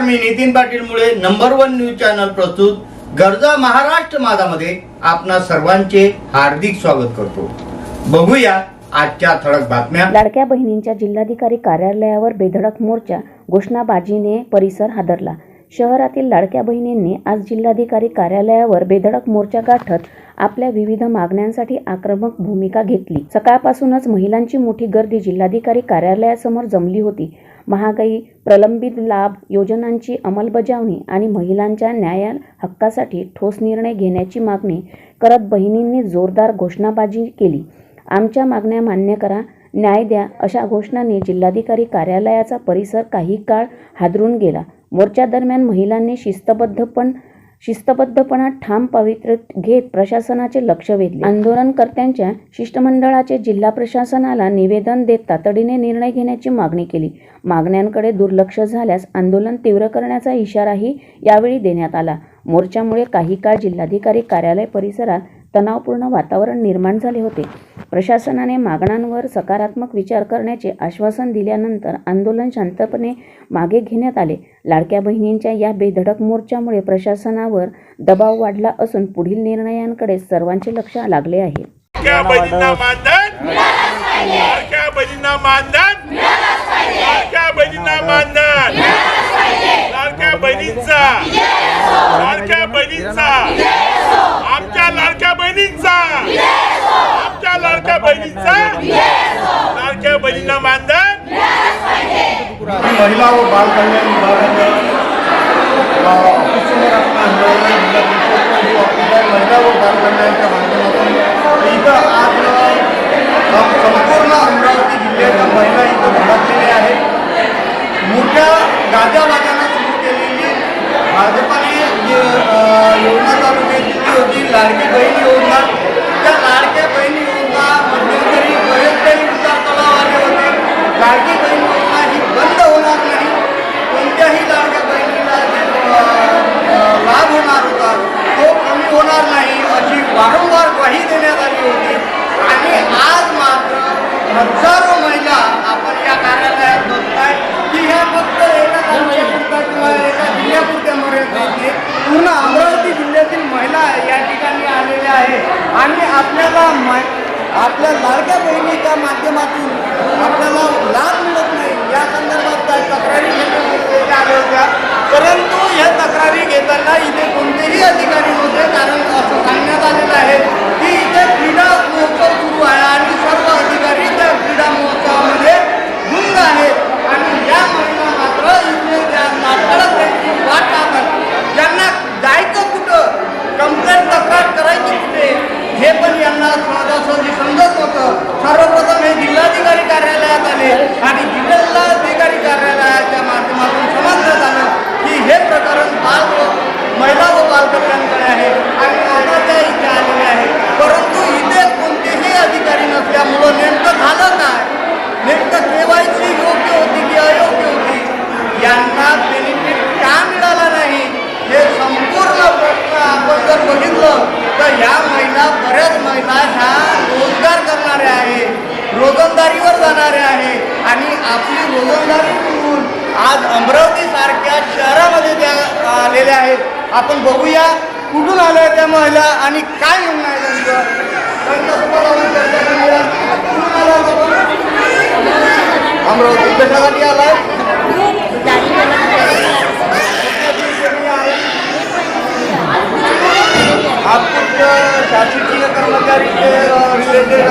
मी नितीन पाटील मुळे number 1 news channel प्रस्तुत गरजा महाराष्ट्र माझामध्ये आपणा सर्वांचे हार्दिक स्वागत करतो। बघूया आजच्या ठळक बातम्या। लाडक्या बहिणींच्या जिल्हाधिकारी कार्यालयावर बेधडक मोर्चा, घोषणाबाजीने परिसर हादरला। शहरातील लाडक्या बहिणींनी आज जिल्हाधिकारी कार्यालयावर बेधडक मोर्चा गाठत आपल्या विविध मागण्यांसाठी आक्रमक भूमिका घेतली। सकाळपासूनच महिलांची मोठी गर्दी जिल्हाधिकारी कार्यालयासमोर जमली होती। महागाई, प्रलंबित लाभ योजनांची अंमलबजावणी आणि महिलांच्या न्याय हक्कासाठी ठोस निर्णय घेण्याची मागणी करत बहिणींनी जोरदार घोषणाबाजी केली। आमच्या मागण्या मान्य करा, न्याय द्या अशा घोषणांनी जिल्हाधिकारी कार्यालयाचा परिसर काही काळ हादरून गेला। मोर्चा दरम्यान महिलांनी शिस्तबद्धपणा ठाम पवित्र घेत प्रशासनाचे लक्ष वेधले। आंदोलनकर्त्यांच्या शिष्टमंडळाचे जिल्हा प्रशासनाला निवेदन देत तातडीने निर्णय घेण्याची मागणी केली। मागण्यांकडे दुर्लक्ष झाल्यास आंदोलन तीव्र करण्याचा इशाराही यावेळी देण्यात आला। मोर्चामुळे काही काळ जिल्हाधिकारी कार्यालय परिसरात तणावपूर्ण वातावरण निर्माण झाले होते। प्रशासनाने मागण्यांवर सकारात्मक विचार करण्याचे आश्वासन दिल्यानंतर आंदोलन शांतपणे मागे घेण्यात आले। लाडक्या बहिणींच्या या बेधडक मोर्चामुळे प्रशासनावर दबाव वाढला असून पुढील निर्णयांकडे सर्वांचे लक्ष लागले आहे। लाडक्या बहिणींना मानधन मिळालंच पाहिजे, लाडक्या बहिणींना मानधन मिळालंच पाहिजे, लाडक्या बहिणींना मानधन मिळालंच पाहिजे, लाडक्या बहिणींचा लाडक्या बहिणींचा आमच्या लाडक्या बहिणींचा आमच्या लाडक्या बहिणींचा लाडक्या बहिणींना मानधन मिळालंच पाहिजे। महिला व बाल कल्याण विभागाने ऑफिसवर आपला आंदोलन महिला व बाल कल्याणच्या माध्यमातून इथं आज संपूर्ण अमरावती जिल्ह्याच्या महिला इथं धडकलेल्या आहेत। मोठ्या गाजावाजानं सुरू केलेली भाजपाने जी योजना चालू केली होती लाडकी बहीण योजना, त्या लाडक्या बहिणी योजना मध्यंतरी बरेच काही उतार चढाव आले होते। लाडकी बहीण योजना ही बंद होणार नाही, कोणत्याही लाडक्या बहिणीला लाभ होणार होता तो कमी होणार नाही अशी वारंवार ग्वाही देण्यात आली होती। आणि आज मात्र हजारो महिला आपण या कार्यालयात बघताय की ह्या फक्त एका तालुक्यापुरता किंवा एका जिल्ह्यापुरत्या मर्यादित नाही, पूर्ण अमरावती जिल्ह्यातील महिला या ठिकाणी आलेल्या आहेत। आणि आपल्या लाडक्या बहिणीच्या माध्यमातून आपल्याला लाभ मिळत नाही या संदर्भात काही तक्रारी घेण्यात आल्या होत्या, परंतु या तक्रारी घेताना इथे कोणतेही अधिकारी नव्हते। कारण असं सांगण्यात आलेलं आहे की इथे क्रीडा महोत्सव सुरू आहे आणि सर्व अधिकारी त्या क्रीडा महोत्सवामध्ये गुंग आहेत। आणि या महिला मात्र इथे त्या नाटकाला त्यांची वाट पाहतात, त्यांना जायचं कुठं, कंप्लेंट तक्रार करायची कुठे हे पण यांना सहजासहजी समजत नव्हतं। सर्वप्रथम हे जिल्हाधिकारी कार्यालयात आले आणि जिल्हाधिकारी कार्यालयाच्या माध्यमातून समजण्यात आलं की हे प्रकरण महिला व बाल कल्याणकडे आहे आणि आता त्या इथे आलेले आहे। परंतु इथे कोणतेही अधिकारी नसल्यामुळं नेमकं झालं काय, नेमकं केवायसी योग्य होती की अयोग्य होती, यांना बेनिफिट का मिळाला नाही हे संपूर्ण प्रश्न आपण जर बघितलं तर ह्या महिला बऱ्याच महिला ह्या रोजगार करणाऱ्या आहेत, रोजंदारीवर जाणाऱ्या आहेत आणि आपली रोजंदारी करून आज अमरावती सारख्या शहरामध्ये त्या आलेल्या आहेत। आपण बघूया कुठून आल्या त्या महिला आणि काय म्हणणं आहे त्यांच्यासोबत आपण चर्चा करूया। कुठून आल्या अमरावती, कशासाठी आलाय? आप कुछ शासकीय कर्मचारी के रिलेटेड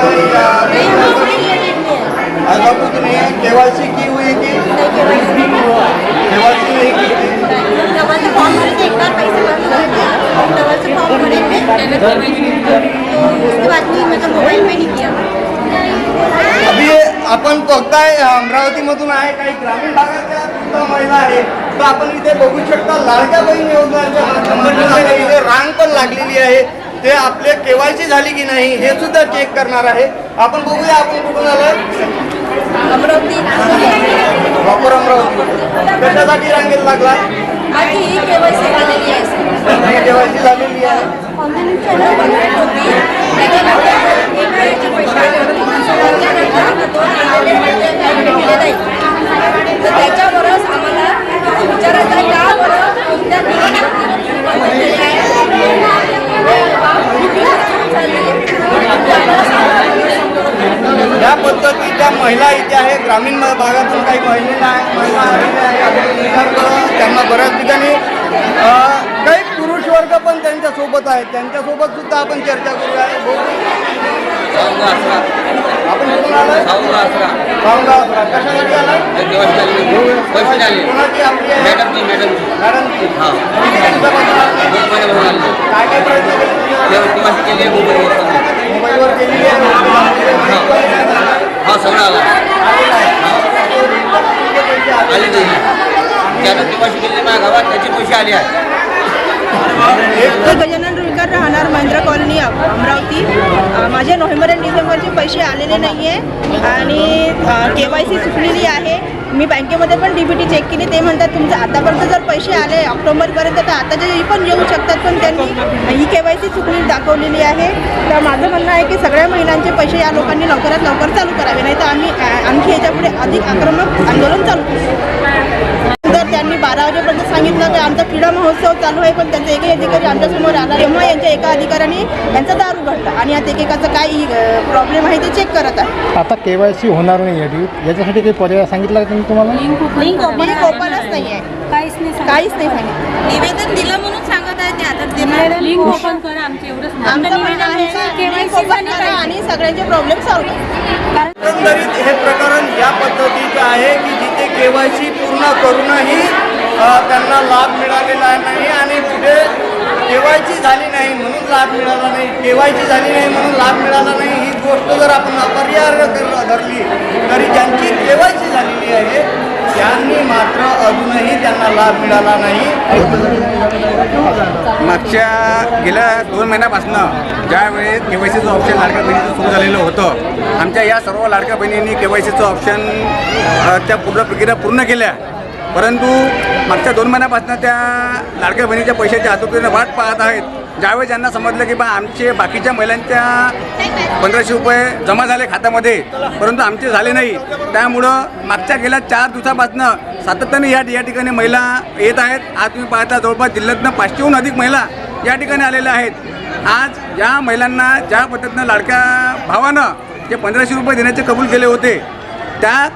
ऐसा कुछ नहीं है? केवाईसी की हुई कि केवाईसी नहीं की थी? अभी आपण बघताय अमरावतीमधून आहे, काही ग्रामीण भागाच्या सुद्धा महिला आहेत, तर आपण इथे बघू शकता लाडक्या बहीण योजनेच्या माध्यमातून इथे रांग पण लागलेली आहे। ते आपले केवायसी झाली की नाही हे सुद्धा चेक करणार आहे। आपण बघूया आपण कुठून आलोय? अमरावती, प्रॉपर अमरावती। कशासाठी रांगेत लागला? केवायसी झालेली आहे, केवायसी झालेली आहे। त्याच्यावरच आम्हाला विचारायचं या पद्धतीच्या महिला इथे आहे. ग्रामीण भागातून काही महिला आलेल्या आहे. त्यांना बऱ्याच ठिकाणी काही पुरुष वर्ग पण त्यांच्यासोबत आहेत. त्यांच्यासोबत सुद्धा आपण चर्चा करूया. आपण कुठून आलाय? गावगाव. कशासाठी आलाय? कोणाची आपली आहे? मॅडमची. काय काय प्रयत्न केले? मोबाईलवर केलेली आहे. सगळं आले त्यानं केव्हाशी केले माझ्या गावात त्याचे पैसे आले आहेत. गजानन रुईकर, राहणार महेंद्र कॉलनी, अमरावती. माझे नोव्हेंबर आणि डिसेंबरचे पैसे आलेले नाही आहे आणि KYC चुकलेली आहे. मी बँकेमध्ये पण DBT चेक केली. ते म्हणतात तुमचं आतापर्यंत जर पैसे आले ऑक्टोबरपर्यंत तर आताचे पण येऊ शकतात, पण त्यांनी ही KYC चुकली दाखवलेली आहे. तर माझं म्हणणं आहे की सगळ्या महिलांचे पैसे या लोकांनी लवकरात लवकर चालू करावे, नाही तर आम्ही आणखी याच्यापुढे अधिक आक्रमक आंदोलन चालू करू. तर त्यांनी 12 वाजेपर्यंत सांगितलं की आमचा क्रीडा महोत्सव चालू आहे, पण त्यांचा एकही अधिकारी आमच्यासमोर आला. तेव्हा यांच्या एका अधिकाऱ्याने त्यांचा दार उघडला आणि आता एकेकाचा काय प्रॉब्लेम आहे ते चेक करत आहे. आता KYC होणार नाही आहे, याच्यासाठी काही पर्याय सांगितला का तुम्ही तुम्हाला? लिंक ओपनच नाही आहे, काहीच नाही सांगितलं. निवेदन दिलं म्हणून सांगत आहे ते. आता लिंक ओपन करा आमची, एवढंच आमचं म्हणणं आहे लिंक ओपन करा आणि सगळ्यांचे प्रॉब्लेम सॉल्व्ह करा. एकंदरीत हे प्रकरण या पद्धतीचं आहे की जिथे KYC पूर्ण करूनही त्यांना लाभ मिळालेला नाही आणि पुढे KYC झाली नाही म्हणून लाभ मिळाला नाही, KYC झाली नाही म्हणून लाभ मिळाला नाही, ही गोष्ट जर आपण अपरिहार्य धरली तरी ज्यांची KYC झालेली आहे त्यांनी मात्र अजूनही त्यांना लाभ मिळाला नाही. मागच्या गेल्या 2 महिन्यापासून ज्यावेळेस KYCचं ऑप्शन लाडक्या बहिणीचं सुरू झालेलं होतं, आमच्या या सर्व लाडक्या बहिणींनी KYCचं ऑप्शन त्या पूर्ण प्रक्रिया पूर्ण केल्या. परंतु मागच्या 2 महिन्यापासून त्या लाडक्या बहिणीच्या पैशाच्या आतुरतेने वाट पाहत आहेत. ज्यावेळेस ज्यांना समजलं की बा आमचे बाकीच्या महिलांच्या 1500 रुपये जमा झाले खात्यामध्ये, परंतु आमचे झाले नाही, त्यामुळं मागच्या गेल्या 4 दिवसापासून सातत्याने या ठिकाणी महिला येत आहेत. आज तुम्ही पाहता जवळपास जिल्ह्यातनं 500हून अधिक महिला या ठिकाणी आलेल्या आहेत. आज या महिलांना ज्या पद्धतीनं लाडक्या भावानं जे 1500 रुपये देण्याचे कबूल केले होते, त्या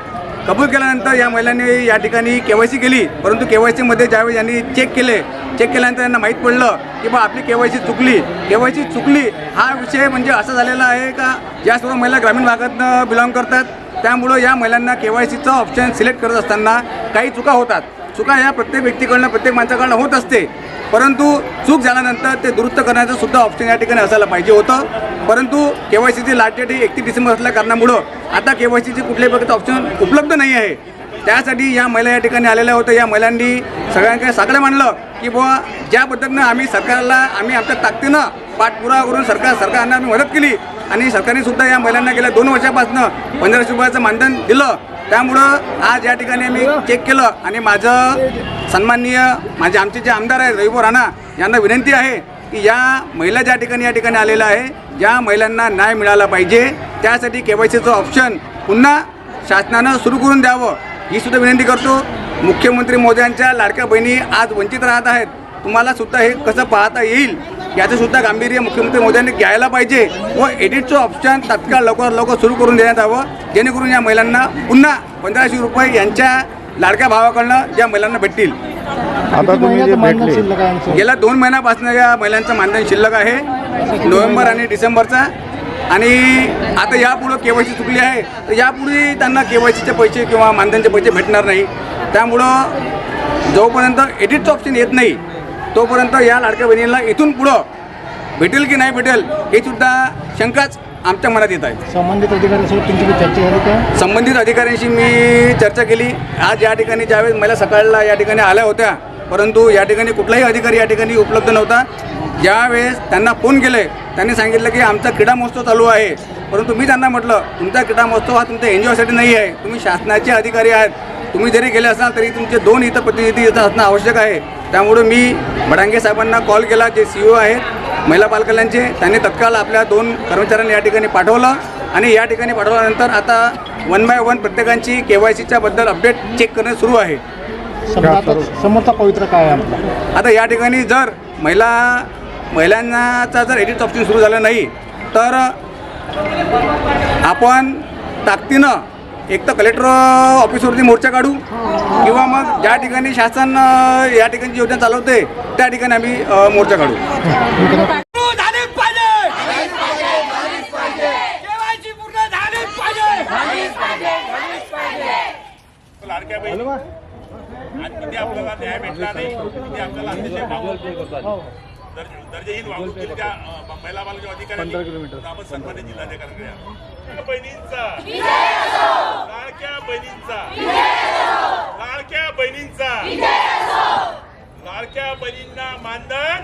कबूल केल्यानंतर या महिलांनी या ठिकाणी KYC केली. परंतु KYCमध्ये ज्यावेळी यांनी चेक केल्यानंतर त्यांना माहीत पडलं की बा आपली KYC चुकली. हा विषय म्हणजे असा झालेला आहे का या सर्व महिला ग्रामीण भागातनं बिलॉंग करतात, त्यामुळं या महिलांना KYCचं ऑप्शन सिलेक्ट करत असताना काही चुका होतात. चुका या प्रत्येक व्यक्तीकडनं प्रत्येक माणसाकडनं होत असते, परंतु चूक झाल्यानंतर ते दुरुस्त करण्याचं सुद्धा ऑप्शन या ठिकाणी असायला पाहिजे होतं. परंतु KYCची लास्ट डेट 31 डिसेंबर असल्या कारणामुळं आता KYCची कुठल्याही प्रकारचं ऑप्शन उपलब्ध नाही आहे. त्यासाठी या महिला या ठिकाणी आलेल्या होत्या. या महिलांनी सगळ्यांकडे साकडं मांडलं की बुवा ज्या पद्धतीनं आम्ही आमच्या ताकदीनं पाठपुरावा करून सरकारनं आम्ही मदत केली आणि सरकारने सुद्धा या महिलांना गेल्या 2 वर्षापासून 1500 रुपयाचं मानधन दिलं. त्यामुळं आज या ठिकाणी आम्ही चेक केलं आणि माझं सन्माननीय आमचे जे आमदार आहेत रविभाऊ राणा यांना विनंती आहे की या महिला ज्या ठिकाणी आलेल्या आहे, ज्या महिलांना न्याय मिळाला पाहिजे त्यासाठी KYCचं ऑप्शन पुन्हा शासनानं सुरू करून द्यावं ही सुद्धा विनंती करतो. मुख्यमंत्री मोदयांच्या लाडक्या बहिणी आज वंचित राहत आहेत. तुम्हाला सुद्धा हे कसं पाहता येईल याचं सुद्धा गांभीर्य मुख्यमंत्री मोदयांनी घ्यायला पाहिजे व एडिटचं ऑप्शन तात्काळ लवकर सुरू करून देण्यात यावं, जेणेकरून या महिलांना पुन्हा 1500 रुपये यांच्या लाडक्या भावाकडनं ज्या महिलांना भेटतील. आता तुम्ही जे भेटले गेल्या 2 महिन्यापासून या महिलांचं मानधन शिल्लक आहे, नोव्हेंबर आणि डिसेंबरचा. आणि आता यापुढं KYC चुकली आहे तर यापुढे त्यांना KYCचे पैसे किंवा मानधनचे पैसे भेटणार नाही. त्यामुळं जोपर्यंत एडिटचं ऑप्शन येत नाही तोपर्यंत या लाडक्या बहिणीला इथून पुढं भेटेल की नाही भेटेल हे सुद्धा शंकाच आमच्या मनात येत आहे. संबंधित अधिकाऱ्यांसोबत तुमची चर्चा झाली का? संबंधित अधिकाऱ्यांशी मी चर्चा केली. आज या ठिकाणी ज्यावेळेस महिला सकाळला या ठिकाणी आल्या होत्या, परंतु या ठिकाणी कुठलाही अधिकारी या ठिकाणी उपलब्ध नव्हता. ज्यावेळेस त्यांना फोन केले त्यांनी सांगितलं की आमचा क्रीडा महोत्सव चालू आहे, परंतु मी त्यांना म्हटलं तुमचा क्रीडा महोत्सव हा तुमच्या एन्जॉयसाठी नाही आहे, तुम्ही शासनाचे अधिकारी आहात, तुम्ही जरी गेले असाल तरी तुमचे 2 इथं प्रतिनिधी इथं असणं आवश्यक आहे. त्यामुळे मी भडांगे साहेबांना कॉल केला, जे CEO आहेत महिला बालकल्याणचे, त्यांनी तत्काळ आपल्या 2 कर्मचाऱ्यांना या ठिकाणी पाठवलं आणि या ठिकाणी पाठवल्यानंतर आता 1 बाय 1 प्रत्येकांची KYCच्या बद्दल अपडेट चेक करणे सुरू आहे. समोरचा पवित्र काय आहे आपला? आता या ठिकाणी जर महिलांचा जर एडिट ऑप्शन सुरू झालं नाही तर आपण ताकदीनं एक तर कलेक्टर ऑफिसवरती मोर्चा काढू किंवा मग ज्या ठिकाणी शासन या ठिकाणी योजना चालवते त्या ठिकाणी आम्ही मोर्चा काढू. लाडक्या बहिणी आणि किती आपल्याला न्याय भेटला नाही, किती आपल्याला अतिशय दर्जाहीन वागणूक केली त्या महिला बाल अधिकाऱ्यांनी आपण सन्मानित जिल्हाधिकाऱ्यांकडे लाडक्या बहिणींचा लाडक्या बहिणींचा लाडक्या बहिणींचा लाडक्या बहिणींना मानधन,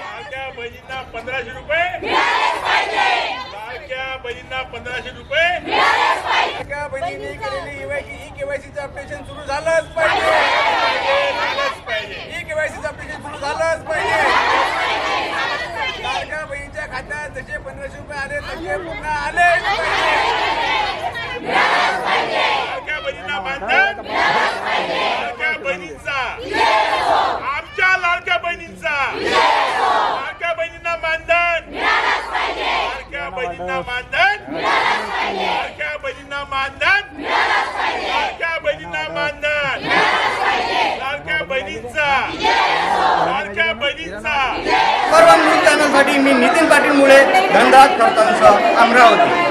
लाडक्या बहिणींना 1500 रुपये, लाडक्या बहिणींना 1500 रुपये. लाडक्या बहिणींनी केलेली ई-केवायसीचं अपडेशन सुरू झालंच पाहिजे. ई-केवायसीचं अपडेशन सुरू झालंच पाहिजे. लाडक्या बहिणीच्या खात्यात जसे 1500 रुपये आले तसे पुन्हा आले. लाडक्या बहिणींना मानधन, लाडक्या बहिणींचा, आमच्या लाडक्या बहिणींचा, लाडक्या बहिणींना मानधन, लाडक्या बहिणींना मानधन, लाडक्या बहिणींना मानधन, लाडक्या बहिणींना मानधन, लाडक्या बहिणींचा, लाडक्या बहिणींचा. सर्व न्यूज चॅनलसाठी मी नितीन पाटील मुळे, धनराज खडतांसह, अमरावती.